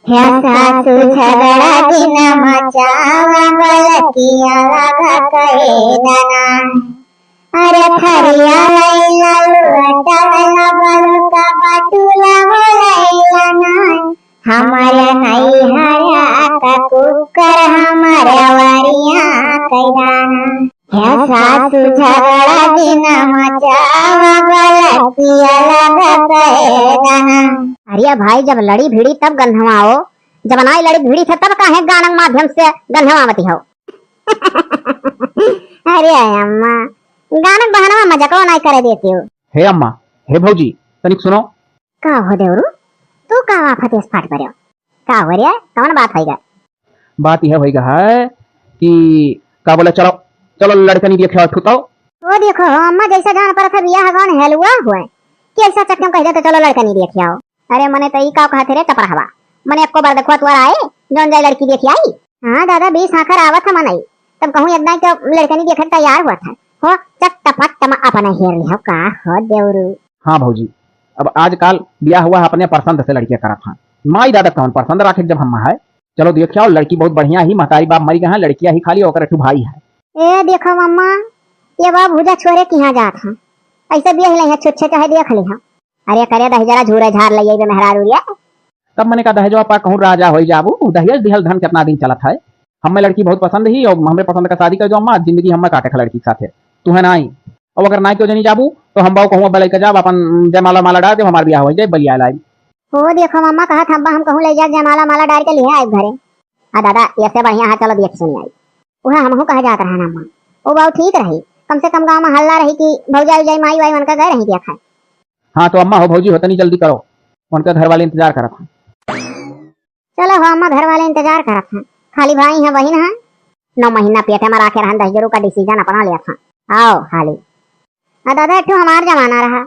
सासू झगड़ा दिन मचावा गलतिया लगा कहे दना अरे थरिया लैला लुटा लैला बलका बटुला हो लैला ना हमारे नहीं हया का कुकर हमारे वरिया कैदाना सासू झगड़ा दिन मचावा गलतिया लगा कहे दना। अरे भाई जब लड़ी भिड़ी तब गंधवा हो, जब नाई लड़ी भिड़ी थे तब काहे गानक माध्यम से गंधवावती हो। अरे अम्मा गानक बहाना मजा को नहीं करे देती हो। हे अम्मा हे भौजी तनिक सुनो। का हो देवरू तू का आफत इस फाट परयो का हो रे कौन बात है? बात यह होइगा है कि का बोले चलो चलो लड़कनी देखे ठुताओ। वो देखो अम्मा जैसा जान पर था बियाह गान हेलुआ हुआ कैसा चक्कम कह देते चलो लड़कनी देखे आओ। अरे मने तो ई का कहते रे टपरहवा मने एको बार देखो तोरा आए जोन जाय लड़की देखी आई। हां दादा 20 आखर आवत है मनई तब कहूं एकदम तो लड़कनी देखे तैयार हुआ था हो चटपट तम अपना हेर लियो का हो देवरू। हां भौजी अब आजकल ब्याह हुआ अपने पसंद से लड़कियां करत हां माई दादा कौन पसंद रखे जब हम है चलो देखियो लड़की बहुत बढ़िया ही महतारी बाप मरी गए लड़कियां ही खाली ओकर ठू भाई है। ए देखो मम्मा ये बाप भुजा छोरे की यहां जात हां ऐसे बियाह ले छुच्छे चाहे देख लिहा। अरे करे दही जरा झूरे झार लइए बे मेहरारूरिया तब मैंने कहा दहेजवा पा कहूं राजा हो जाबू दहेज दिहल धन कितना दिन चलत है। हमें लड़की बहुत पसंद ही और हमें पसंद का शादी कर जो अम्मा जिंदगी हमें काटे खा लड़की के साथ तू है नाई और अगर नाई क्यों जनी जाबू तो हम बाऊ कहूं बलई के जाब अपन जयमाला माला डाल दे हमार ब्याह हो जाए बलिया लाई। हो देखो मम्मा कहा था हम कहूं ले जा जयमाला माला डाल के लिए आए घरे। आ दादा ऐसे बढ़िया है चलो देख सुन आई ओहे हमहु कहा जात रहा अम्मा ओ बाऊ ठीक रही कम से कम गांव में हल्ला रही कि भौजाई जाई माई वाई उनका गए रही देखा। हाँ तो अम्मा हो भौजी हो तनी जल्दी करो उनका घर वाले इंतजार करत हैं। चलो हो अम्मा घर वाले इंतजार करत हैं खाली भाई है वही ना 9 महीना पेटे में राखे रहन 10 का डिसीजन अपना लिया था आओ खाली। आ दादा ठू हमार जमाना रहा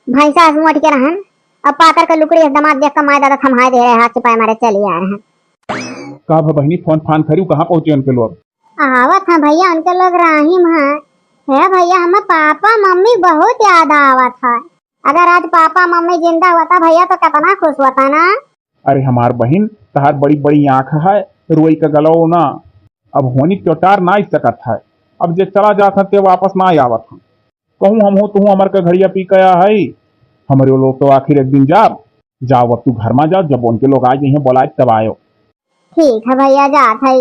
भैंसा मुट के रहन अब पातर का लुकड़ी दमाद देख कर माय दादा थमाए दे रहे हाथ चिपाए मारे चले आ रहे हैं। का बहनी फोन फान करियो कहां पहुंचे उनके लोग? आवत है भैया उनके लोग राहिम है भैया हमें पापा मम्मी बहुत याद आवत है। अगर आज पापा मम्मी जिंदा हुआ भैया तो कितना खुश हुआ ना। अरे हमार बहन तहार बड़ी बड़ी आंख है रोई का गलो ना अब होनी त्योटार ना सकत है अब जे चला जाता ते वापस ना आवत है कहूं हम हो तू हमार का घड़िया पी गया है हमारे लोग तो आखिर एक दिन जाओ अब तू घर में जाओ जब उनके लोग आ जाए बोला तब आयो। ठीक है भैया जात है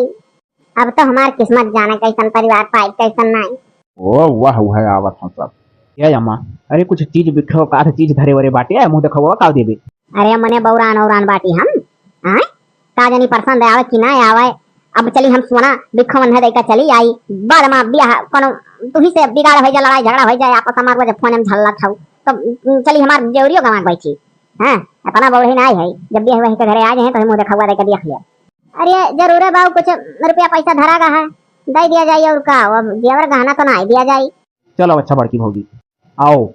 अब तो हमार किस्मत जाने कैसन परिवार पाई कैसन नहीं। ओ वाह है आवत हम सब ये अम्मा अरे कुछ चीज बिखरो का चीज धरे वरे बाटे मुंह देखो का देबे। अरे मने बौरान औरान बाटी हम हैं का जानी पसंद आवे कि ना आवे अब चली हम सोना बिखो मन है देका चली आई बाद में बियाह कोनो तुही से बिगाड़ हो जाए लड़ाई झगड़ा हो जाए आपस में जब फोन में झल्ला था तो चली हमार जेवरियो गवा बैठी हैं अपना बौड़ी ना आई है जब बियाह वही के घरे आ जाए तो मुंह देखा हुआ देकर देख लिया। अरे जरूर है बाबू कुछ रुपया पैसा धरा गा है दे दिया जाए और का अब जेवर गहना तो ना दिया जाए। चलो अच्छा बड़की भौजी आओ।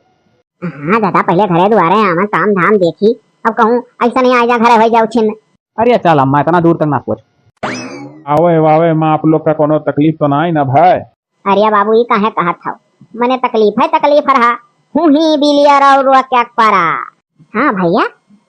हाँ दादा पहले घरे दुआरे आवन काम धाम देखी अब कहूं ऐसा नहीं आ जा घरे हो जाओ छिन। अरे चल अम्मा इतना दूर तक ना सोच आवे माँ आप लोग का कोनो तकलीफ तो ना है ना भाई? अरे बाबू ये काहे कहा था मने तकलीफ रहा हूं ही बिलियर और रुआ क्या पारा। हाँ भैया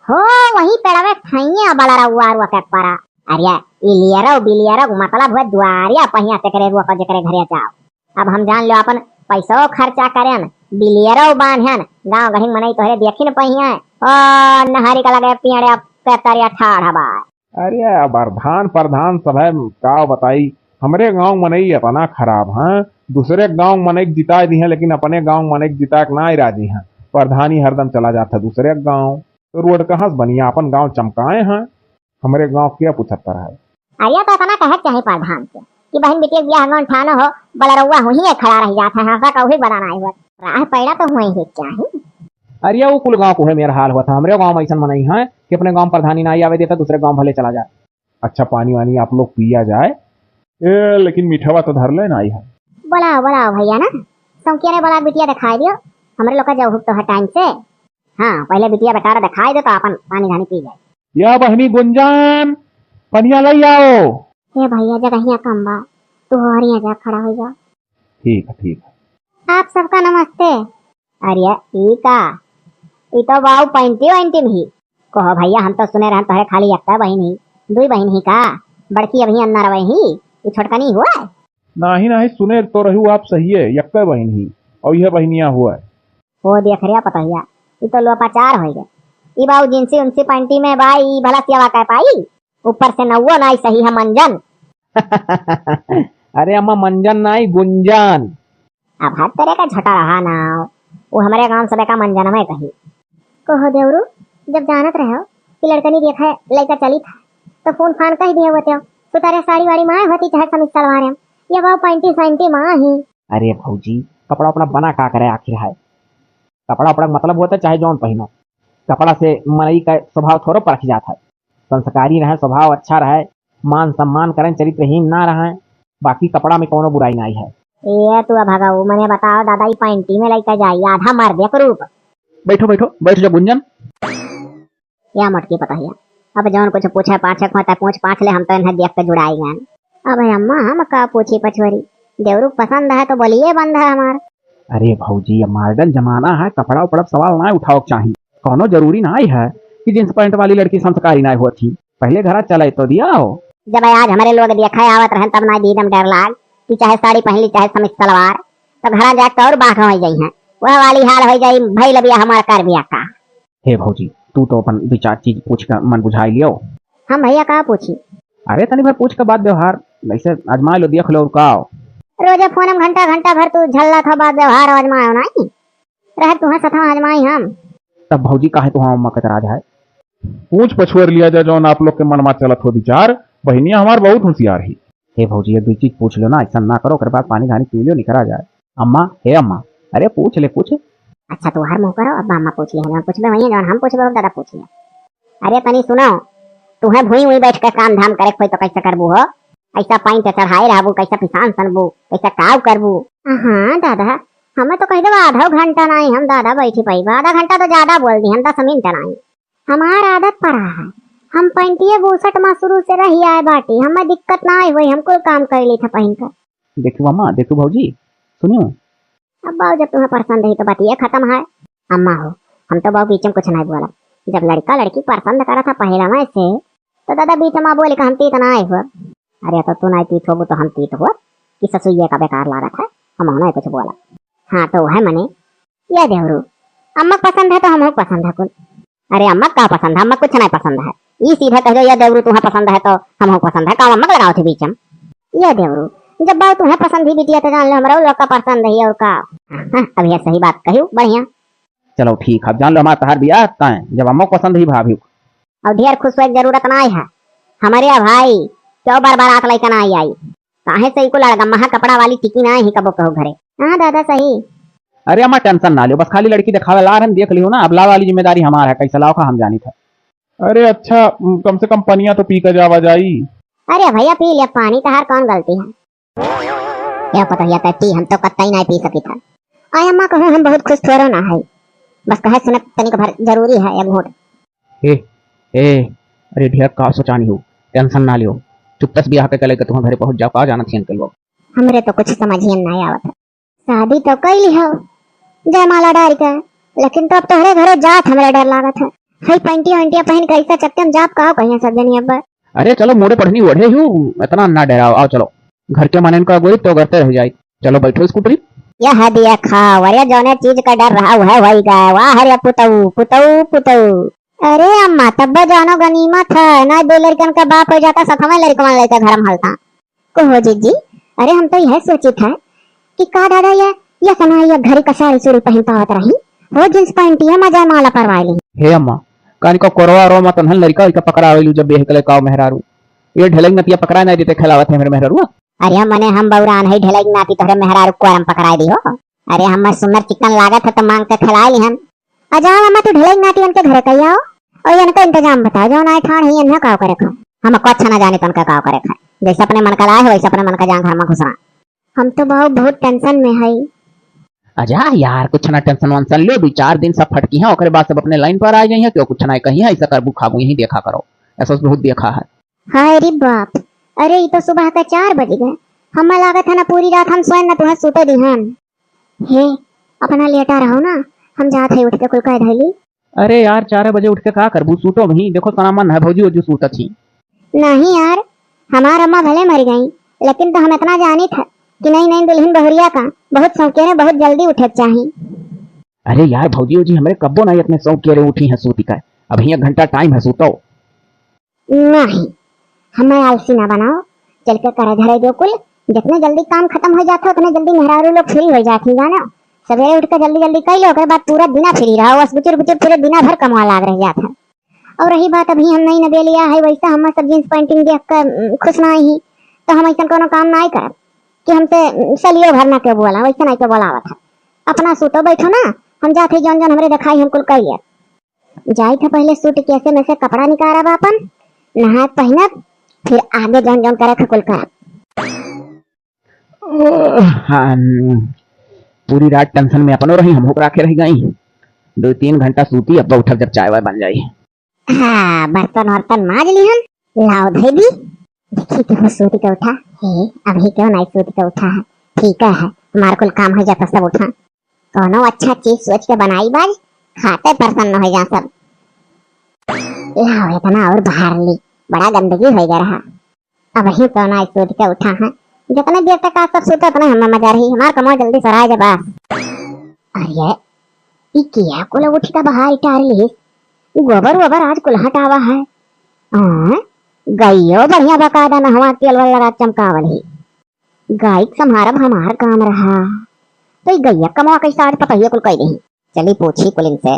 हो वही पेड़वे खाइए बड़ा रुआ रुआ क्या पारा। अरे इलियर बिलियर मतलब हुआ दुआरिया पहिया से करे रुआ के करे घरे जाओ। अब हम जान लो अपन पैसो खर्चा करें बिलियर बांधन गांव गढ़ी मनई तोहरे देखी न पहिया और नहरी का लगे पियड़े पेतरिया ठाड़ हवा। अरे प्रधान प्रधान सब है का बताई हमरे गांव मनई अपना खराब है दूसरे गांव मनई जिता दी है लेकिन अपने गांव मनई जिता के ना राजी है प्रधानी हरदम चला जाता दूसरे गांव तो रोड कहाँ से बनिया अपन गांव चमकाए हैं हमारे गांव क्या पूछता है। अरे तो अपना कहे चाहे प्रधान से कि बहन बेटी ब्याह गांव ठानो हो बड़ा रउआ हुई खड़ा रह जाता है ऐसा कभी बड़ा ना हुआ राह पैड़ा तो हुए ही चाहिए। अरे वो कुल गांव को है मेरा हाल हुआ था हमारे गांव में ऐसा मनाई है कि अपने गांव प्रधानी ना आवे देता दूसरे गांव भले चला जाए। अच्छा पानी वानी आप लोग पिया जाए लेकिन मीठावा तो धर ले ना आई है। बोला भैया ना सौकिया ने बोला बिटिया दिखाई दियो हमारे लोग का जब हुक तो है टाइम से। हाँ पहले बिटिया बेटा दिखाई दो तो अपन पानी धानी पी जाए। या बहनी गुंजान पनिया ले आओ। हे भैया जगह कम बा तू हरिया जा खड़ा हो जा। ठीक है आप सबका नमस्ते। अरे ई तो बाऊ पैंटी वैंटी भी कहो भैया हम तो सुने रहे तुम्हारे खाली एकता बहन ही दुई बहन ही का, बड़की अभी अंदर वही, ये छोटका नहीं हुआ है। नाही नाही सुने तो रहू आप सही है, यक्का बहन ही और यह बहनिया हुआ है। वो देख रिया पतहिया, ये तो लोपाचार हो गए। ई बाऊ जिनसी उनसी पैंटी में बाई भला सियावा कह पाई, ऊपर से नव्वो नाई सही है मंजन। अरे अम्मा मंजन नहीं गुंजन। अब हर तरह का झटा रहा ना, वो हमारे गांव सब का मंजन में कही। कहो देवरू, जब जानत रहो कि लड़कनी देखा है लड़का चली था, तो फोन फान कह दिए होते हो, तो तारे साड़ी वाड़ी माँ होती चाहे समित सलवार है, या बाऊ पैंटी सैंटी माँ ही। अरे भौजी कपड़ा उपड़ा बना का करे आखिर है, कपड़ा उपड़ा मतलब होता है चाहे जौन पहनो, कपड़ा से मनई का स्वभाव थोड़ा परख जाता है। संस्कारी रहे, स्वभाव अच्छा रहे, मान सम्मान करें, चरित्रहीन ना रहे, बाकी कपड़ा में कोनो बुराई नहीं है। ये तू भगाऊ मने बताओ दादा, ई पैंटी में लड़का जाई आधा मार दे रूप। बैठो बैठो बैठ जा गुंजन। या मटकी पतहिया, अब जौन कुछ पूछे पाछे खोता पूछ पाछ ले, हम तो इन्हें देख के जुड़ाई गए। अब अम्मा हम का पूछी पछवरी, देवरू पसंद है तो बोलिए बंद है हमार। अरे भौजी अब मॉडर्न जमाना है, कपड़ा उपड़ा सवाल ना उठाओ चाहिए, कोनो जरूरी नहीं है कि जींस पैंट वाली लड़की संस्कारी ना होती, पहले घर चले तो दिया हो। जब आज हमारे लोग देखा आवत रहे तब ना दीदम डर लाग कि चाहे साड़ी पहन ली चाहे समित सलवार, तो घर जाकर और बाघ हो गई है, वह वाली हाल हो जाई भई लबिया हमारा कर बिया का। हे भौजी तू तो अपन विचार चीज पूछ कर मन बुझाई लियो। हम भैया का पूछी, अरे तनी भर पूछ के बाद व्यवहार वैसे आजमा लो, देख लो का रोजे फोन में घंटा घंटा भर तू झल्ला था, बाद व्यवहार आजमायो नहीं रह तू सथा आजमाई हम। तब भौजी काहे तो हम मकत राज है, पूछ पछुअर लिया जाए जौन आप लोग के मन में चलत हो विचार, बहनिया हमार बहुत होशियार ही। हे भौजी ये दो चीज पूछ लो ना, ऐसा ना करो कर बाद पानी धानी पी लो निकरा जाए। अम्मा हे अम्मा, अरे पूछ ले पूछ। अच्छा तू हर मुंह करो, अब अम्मा पूछ लिया, हम पूछ वही जौन हम पूछ दादा पूछ लिया। अरे तनी सुनो, तुम्हें भूई हुई बैठ कर काम धाम करे कोई तो कैसे करबू हो, ऐसा पाइन पे चढ़ाए रहबू, कैसा पिसान सनबू, कैसा काव करबू। हाँ दादा हमें तो कह दो आधा घंटा नहीं हम दादा बैठी पाई, आधा घंटा तो ज्यादा बोल दी, हम 10 मिनट नहीं। हमार आदत पड़ा है, हम पैंटिए बूसट माँ शुरू से रही आए बाटी, हमें दिक्कत ना आई हुई, हमको काम कर ली था पहन कर। देखो अम्मा देखो भौजी सुनियो, अब बाबू जब तुम्हें पसंद है तो बात ये खत्म है। अम्मा हो हम तो बाबू बीच में कुछ नहीं बोला, जब लड़का लड़की पसंद करा था पहला में से, तो दादा बीच में बोले कि हम तीत ना आए हुआ। अरे तो तू नहीं तीत हो तो हम तीत हुआ कि ससुइया का बेकार लागत है, हम नहीं कुछ बोला। हाँ तो है मने ये देवरू, अम्मा पसंद है तो हम पसंद है कुल। अरे अम्मा का पसंद है, अम्मा कुछ नहीं पसंद है, ये सीधा कह दो या देवरू तुम्हें पसंद है तो हम पसंद है, काम अम्मा लगाओ थे बीच में। ये देवरू जब बात तुम्हें पसंद ही बिटिया तो जान लो हमारा लोग का पसंद है और का। अभी सही बात कही बढ़िया। चलो ठीक है, जान लो हमारा तहार बियाह है, जब अम्मा पसंद ही भाभी और ढेर खुश हुए जरूरत नहीं है, हमारे भाई क्यों बार बार आत लेकर ना आई काहे सही को लड़का महा कपड़ा वाली टिकी ना ही कबो कहो घरे। हाँ दादा सही। अरे अम्मा टेंशन ना लो, बस खाली लड़की दिखावे ला रहे देख लियो ना, अब ला वाली जिम्मेदारी हमारा है, कैसा लाओ का हम जानी था। अरे अच्छा कम से कम पनिया तो पी कर जावा जाई। अरे भैया पी लिया पानी, तहार कौन गलती है, क्या पता या पी हम तो कत्ता नहीं पी सकी था। आय अम्मा कहो हम बहुत खुश थोड़ा ना है, बस कहे सुनत तनिक भर जरूरी है एक घोट। ए ए अरे ढेर का सोचानी हो, टेंशन ना लियो, चुपचाप ब्याह के कले के तुम घरे पहुंच जाओ, का जाना थी अंकल लोग। हमरे तो कुछ समझ ही नहीं आवत, शादी तो कैली हो जयमाला डाल के, लेकिन तो अब तोहरे घरे जात हमरे डर लागत है, हई पैंटिया वैंटिया पहन के ऐसा चक्के में जाप कहो कहीं सब जनी। अब अरे चलो मोड़े पढ़नी ओढ़े हूँ, इतना ना डराओ, आओ चलो घर के मन का गोई तो करते रह जाए, चलो बैठो स्कूटरी। यह दिया खाओ, अरे जौने चीज का डर रहा है वही गए, वाह हरे पुतऊ पुतऊ पुतऊ। अरे अम्मा तब जानो गनीमत है ना, 2 लड़कन का बाप हो जाता सतवा लड़कन लेकर घर में हलता। कहो जीजी अरे हम तो यह सोची था कि का दादा ये सना ये घरी का साड़ी सूड़ी पहनता होता रही, वो जींस पैंटी है मजा माला परवा ली। हे अम्मा कानी को कोरवा रो मत नहल लड़का का पकड़ा आवेलू, जब बेह कले काव मेहरारू ये ढलई नतिया पकड़ा नहीं देते खिलावत है मेरे मेहरारू। अरे मने हम बौरान है ढलई नाती तोहरे मेहरारू को आराम पकड़ा दी हो। अरे हम सुंदर चिकन लागत है तो मांग के खिला ली हम। अजा अम्मा तू ढलई नाती उनके घर कही आओ और इनका इंतजाम बताओ, जो ना ठाण ही इन्हें काव करे खा, हम को अच्छा ना जाने तो उनका काव करे खा, जैसे अपने मन का लाए हो वैसे अपने मन का जान घर में घुसरा। हम तो बहुत टेंशन में है। अजा यार कुछ ना टेंशन वंसन लो, 2-4 दिन सब फटकी है, ओकरे बाद सब अपने लाइन पर आ जाई है, क्यों कुछ ना कहीं है ऐसा करबू खाबू यही देखा करो, ऐसा बहुत देखा है। हाय रे बाप, अरे ये तो सुबह का 4 बज गए, हमें लागत है ना पूरी रात हम सोए ना तुम्हें सूते दिहन। हे अपना लेटा रहो ना, हम जात है उठ के कुल कह धैली। अरे यार 4 बजे उठ के का करबू, सूतो वही देखो तना मन है भौजी वजू सूत छी। नहीं यार, हमार अम्मा भले मर गई, लेकिन तो हम इतना जानी था कि नहीं नहीं दुल्हन बहुरिया का बहुत सौकेरे बहुत जल्दी उठे चाहिए। अरे यार भौजी जी हमरे कब्बो नहीं इतने शौक के उठी है सूती का। अभी 1 घंटा टाइम है सूतो। नहीं, हमें आलसी ना बनाओ, चल के करे धरे जो कुल, जितने जल्दी काम खत्म हो जाता उतने जल्दी मेहरारू लोग फ्री हो जाती जानो। सवेरे उठ कर जल्दी जल्दी कर लो, ओकर बाद पूरा दिन फ्री रहो, बस बुचुर बुचुर पूरे दिन भर कमा लाग रह जाता है। और रही बात अभी हम नहीं नबे लिया है, वैसा हम सब जींस पेंटिंग देख कर खुश ना ही, तो हम ऐसा कोनो काम नहीं करब कि हमसे सलियो भरना के बोला, वैसा नहीं के बोलावत है। अपना सूतो बैठो ना, हम जाते जौन जौन हमरे दिखाई हम कुल कर लिया। जाई था पहले सूट कैसे में से कपड़ा निकालब अपन, नहा पहनब, फिर आगे जौन जौन करे कुल करब। हाँ, पूरी रात टेंशन में अपनो रही, हम होकर आके रह गई। 2-3 घंटा सूती, अब उठब जब चाय वाय बन जाई। हाँ, बर्तन वर्तन माज लिहन, लाओ धोबी। देखी तो सूती के उठा हे, अभी क्यों नहीं सूती के उठा है, ठीक है हमारा कुल काम हो जाता सब उठा। कोनो अच्छा चीज सोच के बनाई बाज, खाते प्रसन्न हो जा सब। लाओ इतना और बाहर ली, बड़ा गंदगी हो गया रहा। अब ही कौन आई सूत के उठा है, जितने देर तक आप सब सोते उतना हमें मजा रही, हमार कमो जल्दी सराय जब। अरे ई किया कुल उठी का बाहर इटार ली, गोबर वोबर आज कुल हटावा है। हां, गईयो बढ़िया बकायदा नहवा तेल वाला लगा चमकावल ही। गाय संभारब हमार काम रहा, तो ई गैया कमवा कैसा आज पता ही कुल कह दी। चली पूछी कुल इनसे।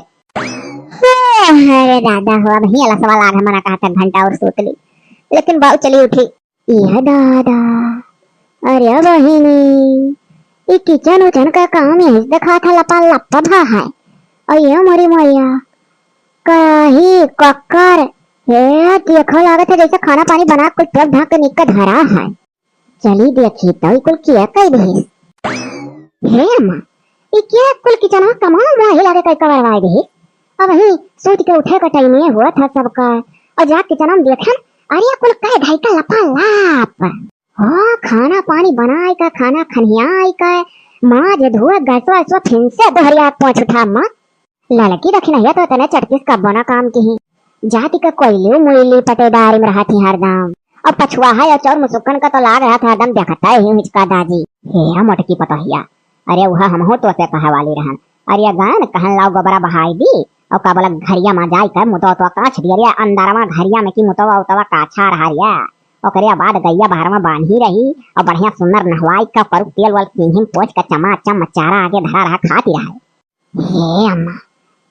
अरे दादा हो, अब ही अला सवाल आग हमारा कहा 1 घंटा और सोत ली, लेकिन बाऊ चली उठी। यह दादा, अरे बहिनी, ये किचन उचन का काम यही देखा था लपा लपा भा है। और ये मोरी मैया कही कक्कर हे देखो लागत है जैसे खाना पानी बना कुछ टब ढक के निकल धरा है। चली देखी तो कुल किया कई भी हे अम्मा, ये क्या कुल किचन में कमा मोही लागे कई करवाए दी। अब ही सोच के उठे का टाइम ये हुआ था सबका, और जा किचन में देखन अरे कुल कई ढाई का लपा लाप। हाँ, खाना पानी बनाए का, खाना खनियाई का, माँ जे धुआ गैसवा ऐसवा फिर से दोहरिया पहुंच उठा। माँ लड़की रखी नहीं तो तने चटकिस का बना काम की ही जाति का कोयली मुइली पटेदारी में रहा थी हरदम। अब पछुआ है और चौर मुसुकन का तो लाग रहा था हरदम देखता है हिचका दादी हे मोटकी पतहिया। अरे वह हम हो तो से कहे वाली रहन, अरे गान कहन लाओ गोबरा बहाई दी और का बोला घरिया में जाई कर मुतो तो काछ दिया अंदर में घरिया में की मुतवा उतवा काछा रहा। ओकरे बाद गैया बाहर में बांधी रही और बढ़िया सुंदर नहवाई का पर तेल वाल सिंहिम पोछ का चमाचम चारा आगे धरा रहा खाती रहा। हे अम्मा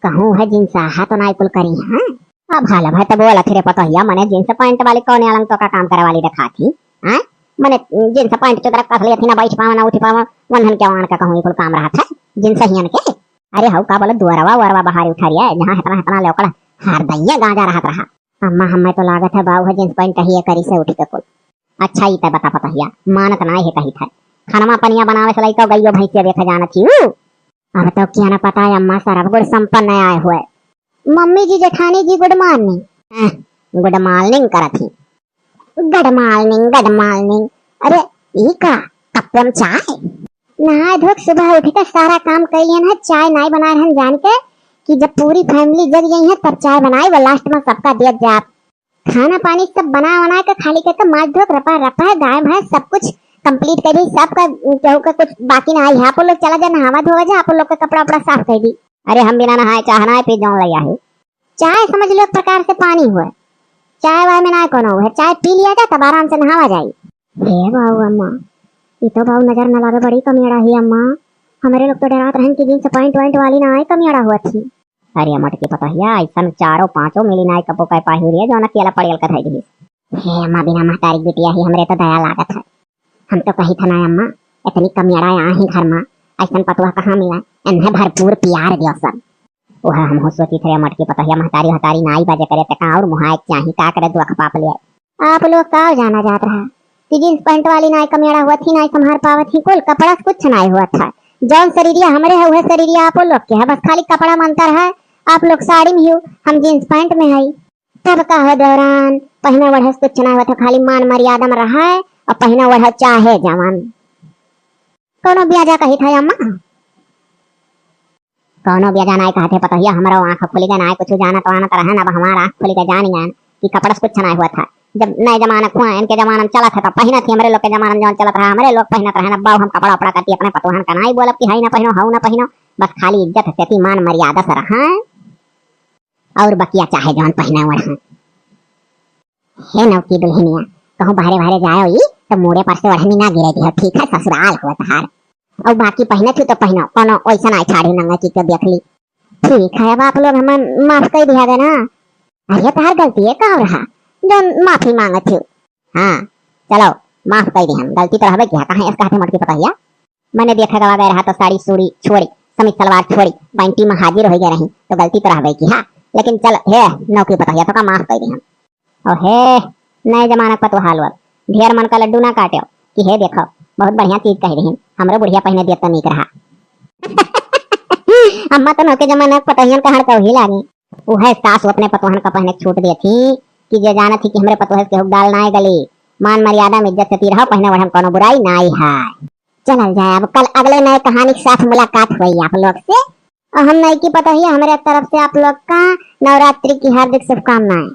कहूँ है जिनसे आहा तो नाई कुल करी है। अब हाल भाई तब बोला फिर पता हिया मने जिनसे पॉइंट वाली कौन अलंग तो का काम करे वाली देखा थी। हैं मने जिनसे पॉइंट चोदरा कस लिया थी ना बैठ पावा ना उठ पावा वंधन के वाण का कहूँ कुल काम रहा था जिनसे हियन के। अरे हाउ का बोले दुआरवा वरवा बाहर उठा रिया जहां इतना लेकड़ा हार दैया गांजा रहा। अम्मा हमें तो लागत है बाऊ है जींस पैंट कही करी से उठ के कुल। अच्छा ही बता पता हिया मानत ना है कही था खाना पनिया बनावे से लइका गइयो भैंसिया देखा जाना थी। अब तो क्या ना पता है अम्मा सारा गुड़ संपन्न आए हुए। मम्मी जी जेठानी जी गुड मॉर्निंग। गुड मॉर्निंग करत थी। Good morning. अरे ई का कप में चाय नहा धोक सुबह उठ के सारा काम कर लियन है, चाय नहीं बना रहन जान के कि जब पूरी फैमिली जग गई है तब चाय बनाई वो लास्ट में सबका दिया जाप। खाना पानी सब बना के खाली के माछ धोक रपा गाय भैंस सब कुछ कंप्लीट करी सबका केहू का कुछ बाकी ना है। आप लोग चला जा नहावा धोवा जा, आप लोग का कपड़ा उपड़ा साफ कर दी। अरे हम बिना नहाए चाह नहाए फिर जाऊं लिया है चाय समझ लो एक प्रकार से पानी हुआ चाय वाय में ना कोनो है चाय पी लिया जा तब आराम से नहावा जाई। हे बाबू अम्मा ये तो बाबू नजर न लागे बड़ी कमियाड़ा ही अम्मा। हमारे लोग तो डरात रहन कि जींस पॉइंट वाली ना आए कमियाड़ा हुआ थी। अरे अम्मा के पता हिया ऐसा चारों पांचों मिली ना कपो कह पाही हुई है जो ना केला पड़ियल का धाई दी। हे अम्मा बिना महतारी बिटिया ही हमरे तो दया लागत है। हम तो कही था ना अम्मा इतनी कमियाड़ा यहाँ ही घर में ऐसा पतवा कहाँ मिला इन्हें भरपूर प्यार दियो सब। वह हम हो सोची थे मटकी पता है महतारी हतारी नाई बाजे करे तक और मुहाय चाही का करे दुख पाप ले। आप लोग का जाना जात रहा कि जींस पैंट वाली नाई कमियाड़ा हुआ थी नाई संभार पावत थी कुल कपड़ा कुछ नाई हुआ था। जौन शरीरिया हमरे है वह शरीरिया आप लोग के है बस खाली कपड़ा मानता रहा। आप लोग साड़ी में हो हम जींस पैंट में है तब का है दौरान पहना वढ़ कुछ ना हुआ था खाली मान मर्यादा में रहा है और पहना वढ़ चाहे जवान कोनो ब्याजा कही था अम्मा कोनो ब्याजा नाई कहते पता हिया हमारा आंख खुली गया नाई कुछ जाना तो आना तो रहन। अब हमारा आंख खुली गया जानी कि कपड़ा कुछ ना हुआ था जब नए जमाना हुआ इनके जमाना में चला था तब पहना थी, हमारे लोग के जमाना में जौन चलत रहा हमारे लोग पहनत रहे ना। बाऊ हम कपड़ा उपड़ा करती अपने पतोहन का नहीं बोलब कि हाई ना पहनो हाउ ना पहनो, बस खाली इज्जत से मान मर्यादा से रहा और बकिया चाहे जौन पहना हुआ रहा। हे नौकी दुल्हनिया कहूँ बाहरे बाहरे जाओ ई तो मोड़े पर से ओढ़नी ना गिरे दी, ठीक है ससुराल हुआ तहार। और बाकी पहने थी तो पहनो, कोनो वैसा ना छाड़ी नंगा की के देख ली। ठीक है अब आप लोग हमें माफ कर दिया देना। अरे तहार गलती है का रहा जो माफी मांगत थी। हाँ चलो माफ कर दी, हम गलती तो रहबे किया, कहाँ इसका हाथे मटकी पता मैंने देखा गवा गया रहा तो साड़ी सूड़ी छोड़ी समीज सलवार छोड़ी पैंटी में हाजिर हो गया रही तो गलती तो रहबे की। हाँ लेकिन चल हे नौकरी पता तो का माफ कर दी हम। और हे नए जमाना का तो हाल ढेर मन का लड्डू ना काटो कि हे देखो बहुत बढ़िया चीज कह रही हमरे बुढ़िया पहने दिया तो नीक रहा। अम्मा तो नौके जमाना पतोहियन कहण तो ही लागी वह सास अपने पतोहन का पहने छूट दी थी कि जे जाना थी कि हमरे पतोहे के दाल ना गली, मान मर्यादा में इज्जत से रहो, पहने वढ़म कोनो बुराई ना है। चल जाए अब कल अगले नए कहानी के साथ मुलाकात हुई आप लोग से। और हम नई की पतोहिया हमारे तरफ से आप लोग का नवरात्रि की हार्दिक शुभकामनाएं।